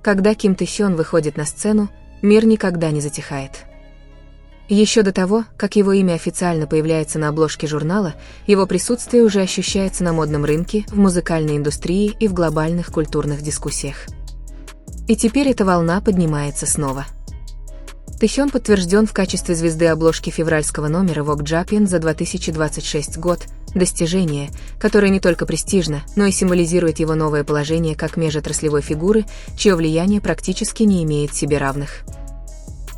Когда Ким Тэхён выходит на сцену, мир никогда не затихает. Еще до того, как его имя официально появляется на обложке журнала, его присутствие уже ощущается на модном рынке, в музыкальной индустрии и в глобальных культурных дискуссиях. И теперь эта волна поднимается снова. Тэхён подтвержден в качестве звезды обложки февральского номера Vogue Japan за 2026 год, достижение, которое не только престижно, но и символизирует его новое положение как межотраслевой фигуры, чье влияние практически не имеет себе равных.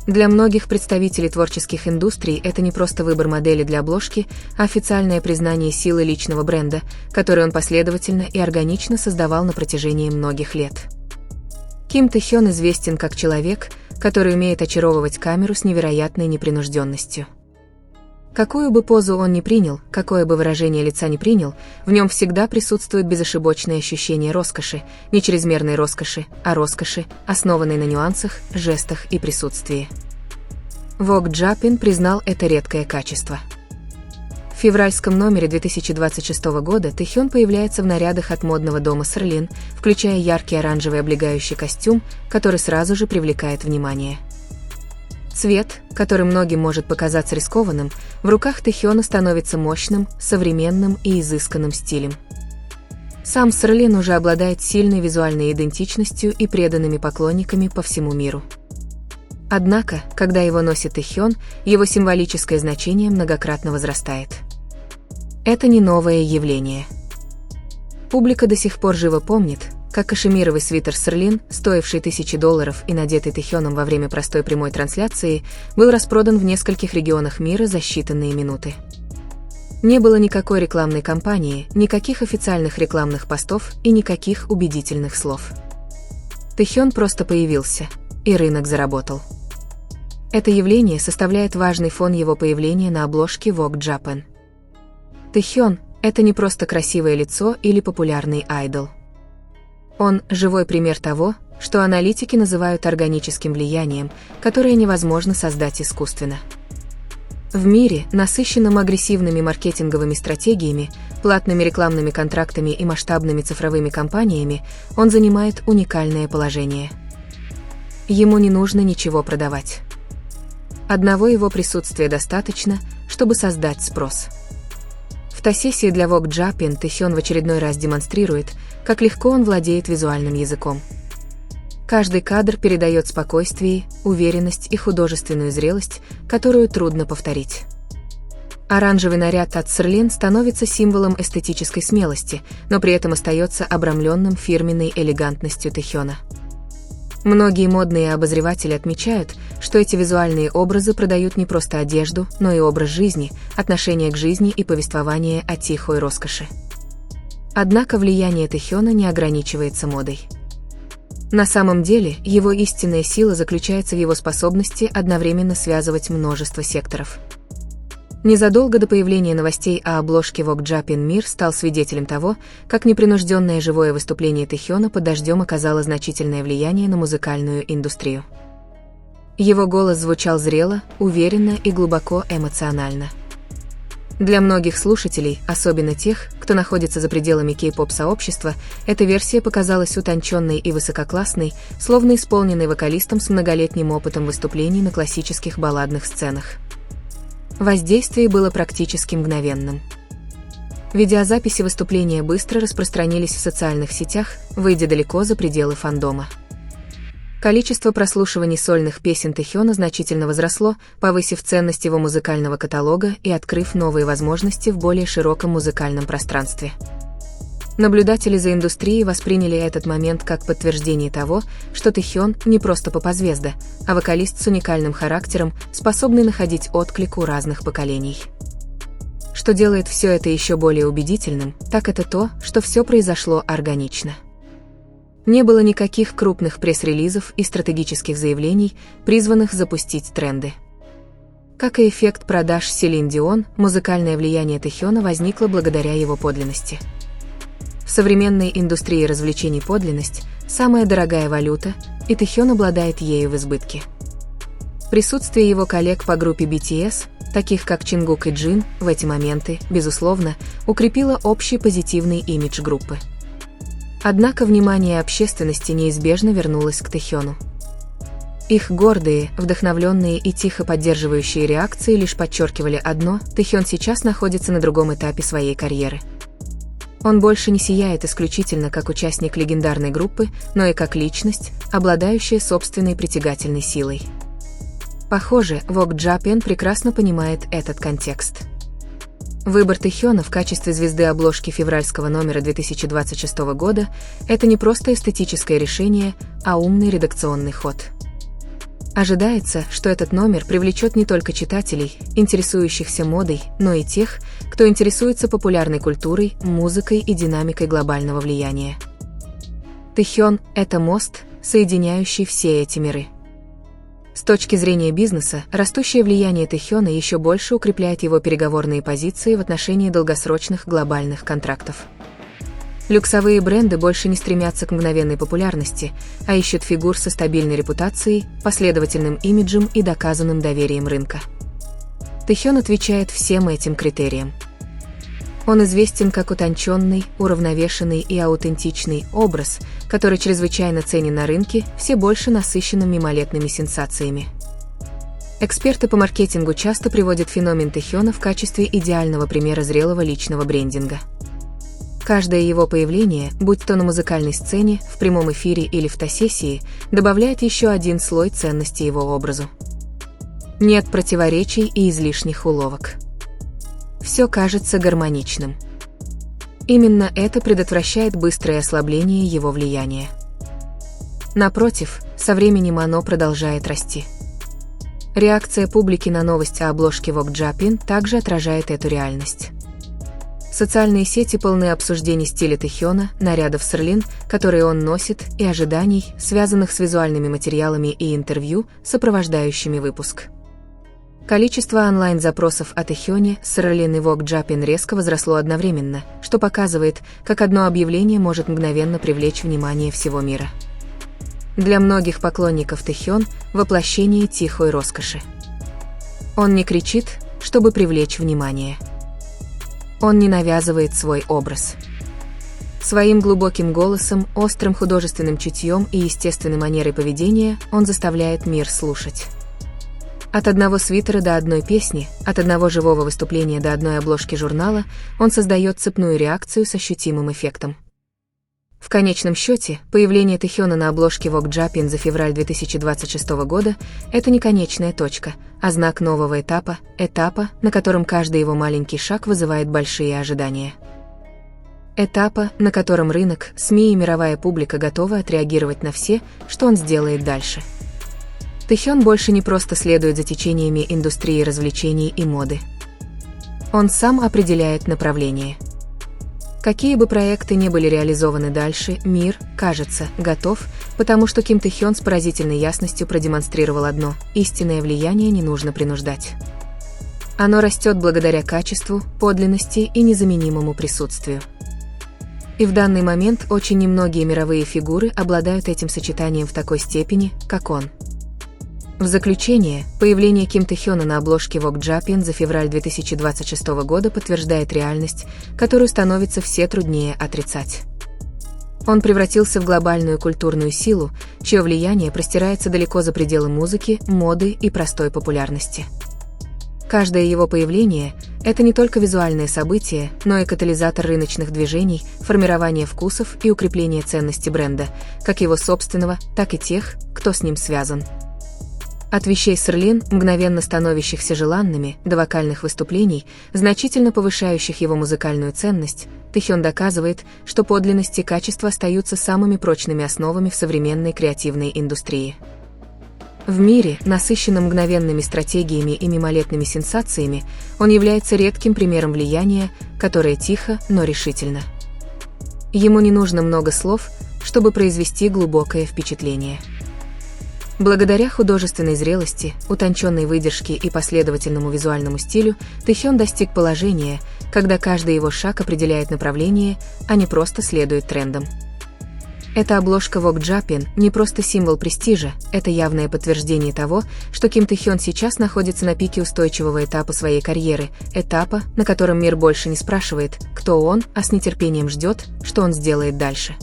Для многих представителей творческих индустрий это не просто выбор модели для обложки, а официальное признание силы личного бренда, который он последовательно и органично создавал на протяжении многих лет. Ким Тэхён известен как человек, который умеет очаровывать камеру с невероятной непринужденностью. Какую бы позу он ни принял, какое бы выражение лица ни принял, в нем всегда присутствует безошибочное ощущение роскоши, не чрезмерной роскоши, а роскоши, основанной на нюансах, жестах и присутствии. Vogue Japan признал это редкое качество. В февральском номере 2026 года Тэхён появляется в нарядах от модного дома Серлин, включая яркий оранжевый облегающий костюм, который сразу же привлекает внимание. Цвет, который многим может показаться рискованным, в руках Тэхёна становится мощным, современным и изысканным стилем. Сам Серлин уже обладает сильной визуальной идентичностью и преданными поклонниками по всему миру. Однако, когда его носит Тэхён, его символическое значение многократно возрастает. Это не новое явление. Публика до сих пор живо помнит, как кашемировый свитер Серлин, стоивший $1000 и надетый Тэхёном во время простой прямой трансляции, был распродан в нескольких регионах мира за считанные минуты. Не было никакой рекламной кампании, никаких официальных рекламных постов и никаких убедительных слов. Тэхён просто появился, и рынок заработал. Это явление составляет важный фон его появления на обложке Vogue Japan. Тэхён – это не просто красивое лицо или популярный айдол. Он – живой пример того, что аналитики называют органическим влиянием, которое невозможно создать искусственно. В мире, насыщенном агрессивными маркетинговыми стратегиями, платными рекламными контрактами и масштабными цифровыми кампаниями, он занимает уникальное положение. Ему не нужно ничего продавать. Одного его присутствия достаточно, чтобы создать спрос. В фотосессии для Vogue Japan Тэхён в очередной раз демонстрирует, как легко он владеет визуальным языком. Каждый кадр передает спокойствие, уверенность и художественную зрелость, которую трудно повторить. Оранжевый наряд от Серлин становится символом эстетической смелости, но при этом остается обрамленным фирменной элегантностью Тэхёна. Многие модные обозреватели отмечают, что эти визуальные образы продают не просто одежду, но и образ жизни, отношение к жизни и повествование о тихой роскоши. Однако влияние Тэхёна не ограничивается модой. На самом деле, его истинная сила заключается в его способности одновременно связывать множество секторов. Незадолго до появления новостей о обложке Vogue Japan мир стал свидетелем того, как непринужденное живое выступление Тэхёна под дождем оказало значительное влияние на музыкальную индустрию. Его голос звучал зрело, уверенно и глубоко эмоционально. Для многих слушателей, особенно тех, кто находится за пределами кей-поп-сообщества, эта версия показалась утонченной и высококлассной, словно исполненной вокалистом с многолетним опытом выступлений на классических балладных сценах. Воздействие было практически мгновенным. Видеозаписи выступления быстро распространились в социальных сетях, выйдя далеко за пределы фандома. Количество прослушиваний сольных песен Тэхёна значительно возросло, повысив ценность его музыкального каталога и открыв новые возможности в более широком музыкальном пространстве. Наблюдатели за индустрией восприняли этот момент как подтверждение того, что Тэхён не просто поп-звезда, а вокалист с уникальным характером, способный находить отклик у разных поколений. Что делает все это еще более убедительным, так это то, что все произошло органично. Не было никаких крупных пресс-релизов и стратегических заявлений, призванных запустить тренды. Как и эффект продаж Селин Дион, музыкальное влияние Тэхёна возникло благодаря его подлинности. В современной индустрии развлечений подлинность – самая дорогая валюта, и Тэхён обладает ею в избытке. Присутствие его коллег по группе BTS, таких как Чингук и Джин, в эти моменты, безусловно, укрепило общий позитивный имидж группы. Однако внимание общественности неизбежно вернулось к Тэхёну. Их гордые, вдохновленные и тихо поддерживающие реакции лишь подчеркивали одно: Тэхён сейчас находится на другом этапе своей карьеры. Он больше не сияет исключительно как участник легендарной группы, но и как личность, обладающая собственной притягательной силой. Похоже, Vogue Japan прекрасно понимает этот контекст. Выбор Тэхёна в качестве звезды обложки февральского номера 2026 года – это не просто эстетическое решение, а умный редакционный ход. Ожидается, что этот номер привлечет не только читателей, интересующихся модой, но и тех, кто интересуется популярной культурой, музыкой и динамикой глобального влияния. Тэхён – это мост, соединяющий все эти миры. С точки зрения бизнеса, растущее влияние Тэхёна еще больше укрепляет его переговорные позиции в отношении долгосрочных глобальных контрактов. Люксовые бренды больше не стремятся к мгновенной популярности, а ищут фигур со стабильной репутацией, последовательным имиджем и доказанным доверием рынка. Тэхён отвечает всем этим критериям. Он известен как утонченный, уравновешенный и аутентичный образ, который чрезвычайно ценен на рынке, все больше насыщенным мимолетными сенсациями. Эксперты по маркетингу часто приводят феномен Тэхёна в качестве идеального примера зрелого личного брендинга. Каждое его появление, будь то на музыкальной сцене, в прямом эфире или в фотосессии, добавляет еще один слой ценности его образу. Нет противоречий и излишних уловок. Все кажется гармоничным. Именно это предотвращает быстрое ослабление его влияния. Напротив, со временем оно продолжает расти. Реакция публики на новость о обложке Vogue Japan также отражает эту реальность. Социальные сети полны обсуждений стиля Тэхёна, нарядов Серлин, которые он носит, и ожиданий, связанных с визуальными материалами и интервью, сопровождающими выпуск. Количество онлайн-запросов о Тэхёне, Серлин и Vogue Japan резко возросло одновременно, что показывает, как одно объявление может мгновенно привлечь внимание всего мира. Для многих поклонников Тэхён – воплощение тихой роскоши. Он не кричит, чтобы привлечь внимание. Он не навязывает свой образ. Своим глубоким голосом, острым художественным чутьем и естественной манерой поведения он заставляет мир слушать. От одного свитера до одной песни, от одного живого выступления до одной обложки журнала он создает цепную реакцию с ощутимым эффектом. В конечном счете, появление Тэхёна на обложке Vogue Japan за февраль 2026 года – это не конечная точка, а знак нового этапа, на котором каждый его маленький шаг вызывает большие ожидания. Этапа, на котором рынок, СМИ и мировая публика готовы отреагировать на все, что он сделает дальше. Тэхён больше не просто следует за течениями индустрии развлечений и моды. Он сам определяет направление. Какие бы проекты ни были реализованы дальше, мир, кажется, готов, потому что Ким Тэхён с поразительной ясностью продемонстрировал одно: истинное влияние не нужно принуждать. Оно растет благодаря качеству, подлинности и незаменимому присутствию. И в данный момент очень немногие мировые фигуры обладают этим сочетанием в такой степени, как он. В заключение, появление Ким Тэхёна на обложке Vogue Japan за февраль 2026 года подтверждает реальность, которую становится все труднее отрицать. Он превратился в глобальную культурную силу, чье влияние простирается далеко за пределы музыки, моды и простой популярности. Каждое его появление – это не только визуальное событие, но и катализатор рыночных движений, формирование вкусов и укрепление ценности бренда, как его собственного, так и тех, кто с ним связан. От вещей Серлин, мгновенно становящихся желанными, до вокальных выступлений, значительно повышающих его музыкальную ценность, Тэхён доказывает, что подлинность и качество остаются самыми прочными основами в современной креативной индустрии. В мире, насыщенном мгновенными стратегиями и мимолетными сенсациями, он является редким примером влияния, которое тихо, но решительно. Ему не нужно много слов, чтобы произвести глубокое впечатление. Благодаря художественной зрелости, утонченной выдержке и последовательному визуальному стилю, Тэхён достиг положения, когда каждый его шаг определяет направление, а не просто следует трендам. Эта обложка Vogue Japan не просто символ престижа, это явное подтверждение того, что Ким Тэхён сейчас находится на пике устойчивого этапа своей карьеры, этапа, на котором мир больше не спрашивает, кто он, а с нетерпением ждет, что он сделает дальше.